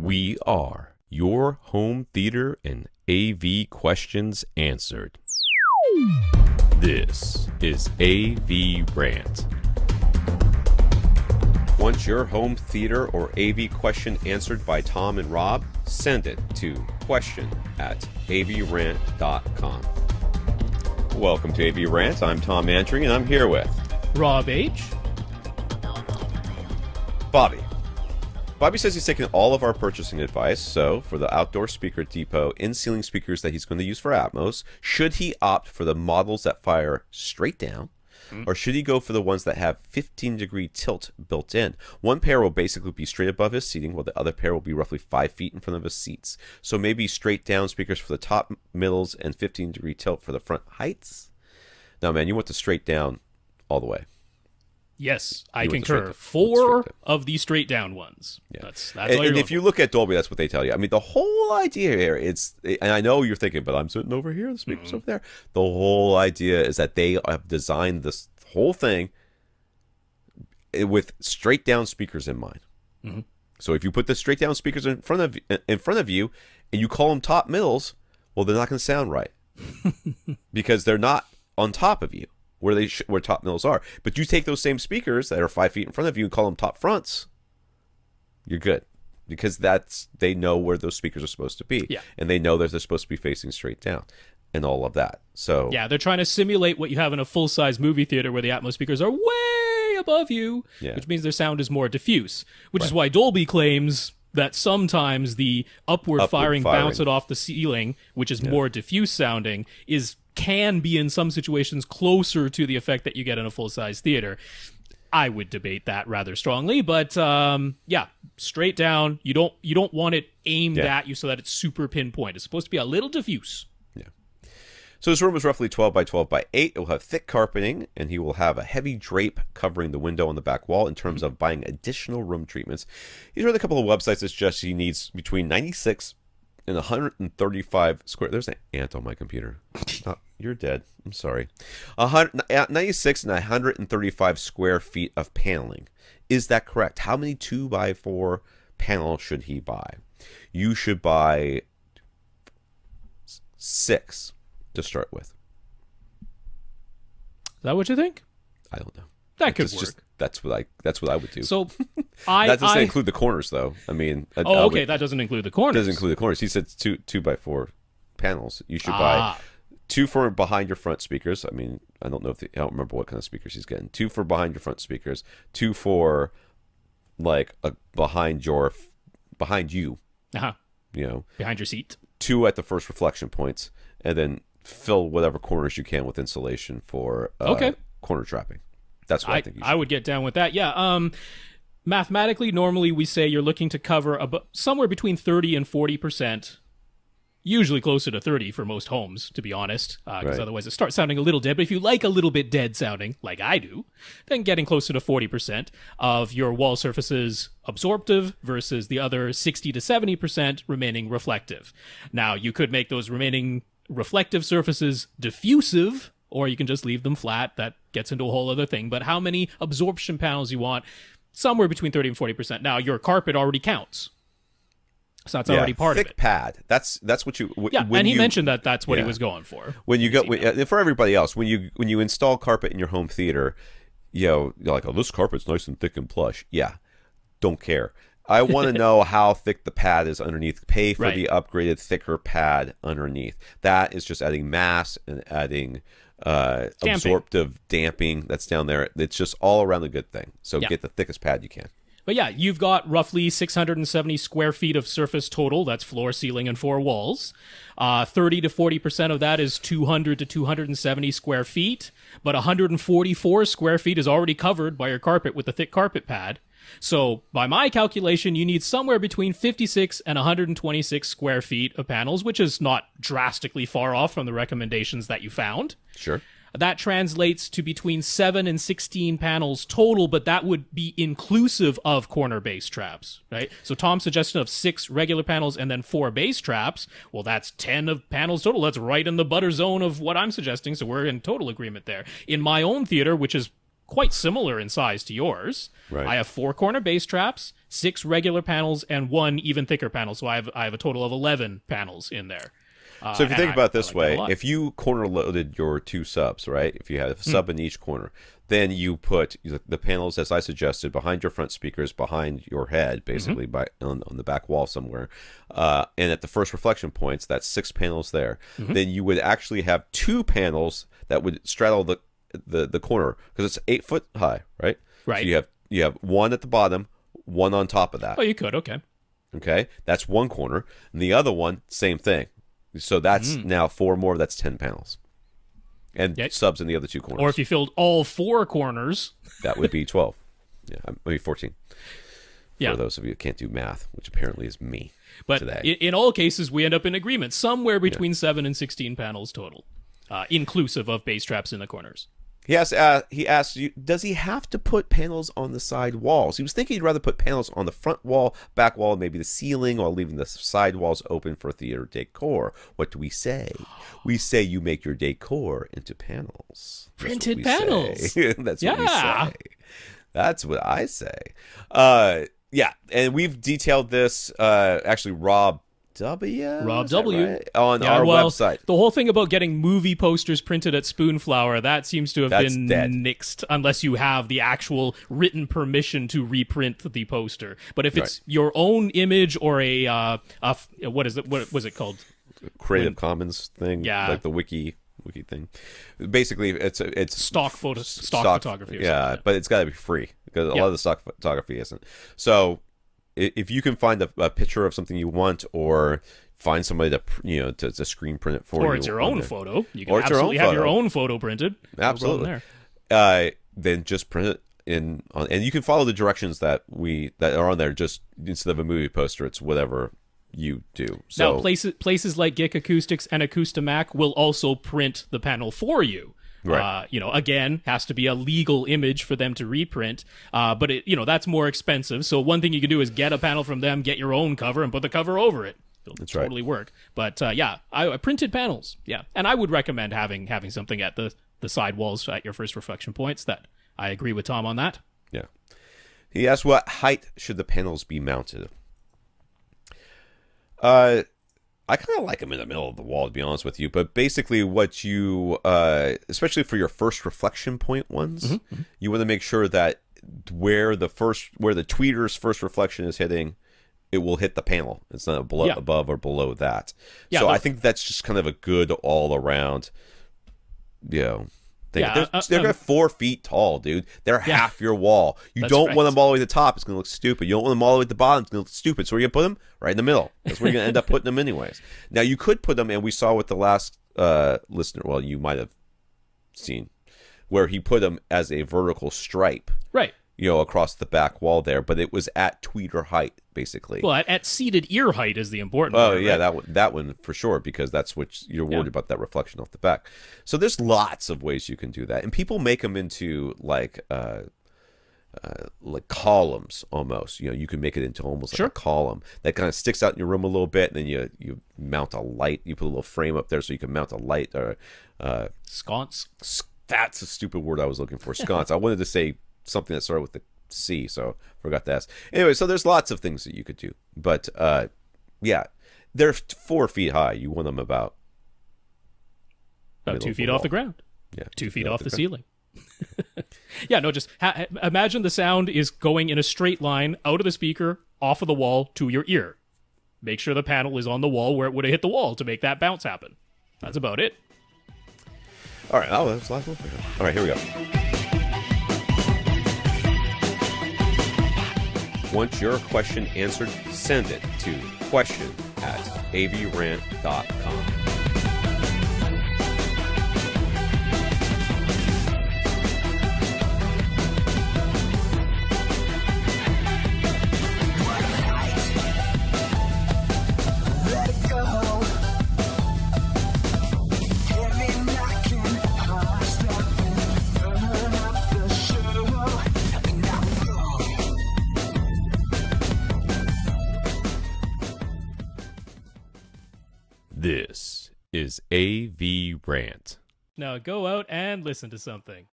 We are your home theater and AV questions answered. This is AVRant. Want your home theater or AV question answered by Tom and Rob? Send it to question@avrant.com. Welcome to AVRant. I'm Tom Andry, and I'm here with Rob H. Bobby. Bobby says he's taken all of our purchasing advice, so for the Outdoor Speaker Depot in-ceiling speakers that he's going to use for Atmos, should he opt for the models that fire straight down, or should he go for the ones that have 15-degree tilt built in? One pair will basically be straight above his seating, while the other pair will be roughly 5 feet in front of his seats. So maybe straight down speakers for the top, middles, and 15-degree tilt for the front heights? Now, man, you want the straight down all the way. Yes, I concur. Four of the straight down ones. Yeah. That's all and if you look at Dolby, that's what they tell you. I mean, the whole idea here, and I know you're thinking, but I'm sitting over here, the speaker's over there. The whole idea is that they have designed this whole thing with straight down speakers in mind. So if you put the straight down speakers in front of you and you call them top middles, well, they're not going to sound right because they're not on top of you where top middles are. But you take those same speakers that are 5 feet in front of you and call them top fronts, you're good, because they know where those speakers are supposed to be, and they know that they're supposed to be facing straight down and all of that. So yeah, they're trying to simulate what you have in a full-size movie theater where the Atmos speakers are way above you, which means their sound is more diffuse, which is why Dolby claims that sometimes the upward firing bouncing off the ceiling, which is more diffuse sounding, can be in some situations closer to the effect that you get in a full-size theater. I would debate that rather strongly, but yeah, straight down. You don't want it aimed at you so that it's super pinpoint. It's supposed to be a little diffuse. Yeah. So this room is roughly 12 by 12 by 8. It will have thick carpeting, and he will have a heavy drape covering the window on the back wall. In terms of buying additional room treatments, he's read a couple of websites that suggest he needs between 96 and 135 square. There's an ant on my computer. Oh, you're dead. I'm sorry. 96 and 135 square feet of paneling. Is that correct? How many 2x4 panels should he buy? You should buy 6 to start with. Is that what you think? I don't know. That could work. That's what I would do. So that doesn't include the corners, though. I mean, that doesn't include the corners. Doesn't include the corners. He said 2x4 panels. You should buy 2 for behind your front speakers. I mean, I don't remember what kind of speakers he's getting. 2 for behind your front speakers. 2 for like behind you. You know, behind your seat. 2 at the first reflection points, and then fill whatever corners you can with insulation for corner trapping. That's what I think you should. I would get down with that. Yeah. Mathematically, normally we say you're looking to cover somewhere between 30 and 40%, usually closer to 30 for most homes, to be honest, because otherwise it starts sounding a little dead. But if you like a little bit dead sounding, like I do, then getting closer to 40% of your wall surfaces absorptive versus the other 60 to 70% remaining reflective. Now, you could make those remaining reflective surfaces diffusive, or you can just leave them flat. That gets into a whole other thing. But how many absorption panels you want? Somewhere between 30 and 40%. Now, your carpet already counts. So that's already part of it. Thick pad. That's what you... and he mentioned that's what he was going for. When you go... for everybody else, when you install carpet in your home theater, you're like, oh, this carpet's nice and thick and plush. Yeah. Don't care. I want to know how thick the pad is underneath. Pay for the upgraded, thicker pad underneath. That is just adding mass and adding absorptive damping that's down there. It's just all around a good thing. So get the thickest pad you can. But yeah, you've got roughly 670 square feet of surface total. That's floor, ceiling, and 4 walls. 30 to 40% of that is 200 to 270 square feet. But 144 square feet is already covered by your carpet with the thick carpet pad. So by my calculation, you need somewhere between 56 and 126 square feet of panels, which is not drastically far off from the recommendations that you found. Sure. That translates to between 7 and 16 panels total, but that would be inclusive of corner bass traps, right? So Tom's suggestion of 6 regular panels and then 4 bass traps, well, that's 10 of panels total. That's right in the butter zone of what I'm suggesting, so we're in total agreement there. In my own theater, which is quite similar in size to yours. Right. I have 4 corner bass traps, 6 regular panels, and 1 even thicker panel. So I have a total of 11 panels in there. So if you think about it this way, like if you corner loaded your 2 subs, right? If you have a sub in each corner, then you put the panels, as I suggested, behind your front speakers, behind your head, basically on the back wall somewhere. And at the first reflection points, that's 6 panels there. Then you would actually have 2 panels that would straddle the corner, because it's 8 foot high, right? Right. So you have 1 at the bottom, 1 on top of that. Oh, you could. Okay. Okay, that's 1 corner, and the other one, same thing. So that's now 4 more. That's 10 panels, and subs in the other 2 corners. Or if you filled all 4 corners, that would be 12. Yeah, maybe 14. Yeah. For those of you who can't do math, which apparently is me. But today. In all cases, we end up in agreement somewhere between 7 and 16 panels total, inclusive of bass traps in the corners. He asked you, does he have to put panels on the side walls? He was thinking he'd rather put panels on the front wall, back wall, maybe the ceiling, or leaving the side walls open for theater decor. What do we say? We say you make your decor into panels. Printed panels. That's what we say. That's what I say. Yeah, and we've detailed this. Actually, Rob W. Right? On our website. The whole thing about getting movie posters printed at Spoonflower, that seems to have been nixed, unless you have the actual written permission to reprint the poster. But if it's your own image or what was it called? Creative Commons thing, like the wiki thing. Basically, it's stock photography. Yeah, but it's got to be free, because a lot of the stock photography isn't. So if you can find a picture of something you want, or find somebody to screen print it for you, or it's your own photo, you can absolutely have your own photo printed. Absolutely. Then just print it and you can follow the directions that are on there. Just instead of a movie poster, it's whatever you do. So now places like Gick Acoustics and Acoustimac will also print the panel for you. Right. Again, has to be a legal image for them to reprint. But that's more expensive. So one thing you can do is get a panel from them, get your own cover, and put the cover over it. It'll totally work. But I printed panels. Yeah, and I would recommend having something at the side walls at your first reflection points. That I agree with Tom on that. Yeah. He asked, what height should the panels be mounted? I kind of like them in the middle of the wall, to be honest with you. But basically, what you, especially for your first reflection point ones, you want to make sure that where the tweeter's first reflection is hitting, it will hit the panel. It's not above or below that. Yeah, so I think that's just kind of a good all around, thing. They're 4 feet tall, dude. They're half your wall. You don't want them all the way to the top. It's going to look stupid. You don't want them all the way to the bottom. It's going to look stupid. So where you put them? Right in the middle. That's where you're going to end up putting them anyways. Now, you could put them, and we saw with the last listener, well, you might have seen, where he put them as a vertical stripe. Right. Across the back wall there, but it was at tweeter height, basically. Well, at seated ear height is the important part. Oh, yeah, right? that one for sure, because that's what you're worried about, that reflection off the back. So there's lots of ways you can do that, and people make them into like columns almost. You can make it into almost like a column that kind of sticks out in your room a little bit, and then you mount a light. You put a little frame up there so you can mount a light or sconce. That's a stupid word I was looking for. Sconce. I wanted to say something that started with the C, so forgot to ask. Anyway, so there's lots of things that you could do, but they're 4 feet high. You want them about 2 feet off the ground. Yeah, 2 feet off the ceiling. Just imagine the sound is going in a straight line out of the speaker, off of the wall to your ear. Make sure the panel is on the wall where it would have hit the wall to make that bounce happen. That's about it. All right. Oh, that's the last one. All right, here we go. Want your question answered? Send it to question@avrant.com. This is AVRant. Now go out and listen to something.